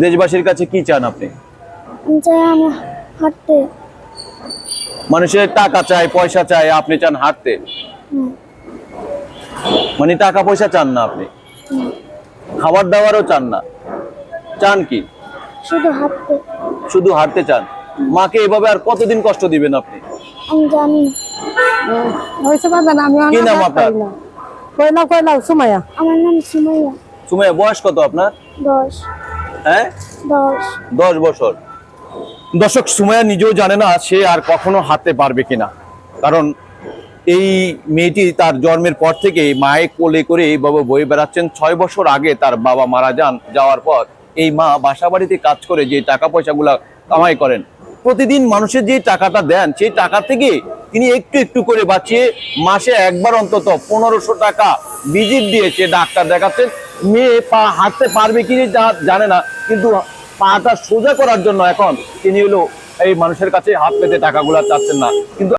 দেশবাসীর কাছে কি চান আপনি? আমি চাই আমার হাঁটতে। মানুষের টাকা চাই, পয়সা চাই, আপনি চান হাঁটতে। হুম, মানে টাকা পয়সা চান না আপনি, হুম, খাবার দাবারও চান না, চান কি? শুধু হাঁটতে। শুধু হাঁটতে চান। মাকে এভাবে আর কতদিন কষ্ট দিবেন আপনি? আমি জানি না। হয়েছে বাজান, আমি কি নাম আপনার? কইলাম সুমাইয়া। আমার নাম সুমাইয়া। সুমাইয়া, বয়স কত আপনার? 10। হ্যাঁ, 10। 10 বছর। দর্শক, সুমাইয়া নিজেও জানে না সে আর কখনো হাঁটতে পারবে কিনা, কারণ এই মেয়েটি তার জন্মের পর থেকে মায়ে কোলে করে এইভাবে বয়ে বেড়াচ্ছেন। 6 বছর আগে তার বাবা মারা যান, যাওয়ার পর এই মা বাসা বাড়িতে কাজ করে যে টাকা পয়সাগুলা কামাই করেন, প্রতিদিন মানুষের যে টাকাটা দেন সেই টাকা থেকে তিনি একটু একটু করে বাঁচিয়ে মাসে একবার অন্তত 1500 টাকা ভিজিট দিয়ে সে ডাক্তার দেখাচ্ছেন। মেয়ে পা হাঁটতে পারবে কি জানে না, কিন্তু পাটা সোজা করার জন্য এখন তিনি হলো এই মানুষের কাছে হাত পেতে টাকাগুলা চাচ্ছেন না, কিন্তু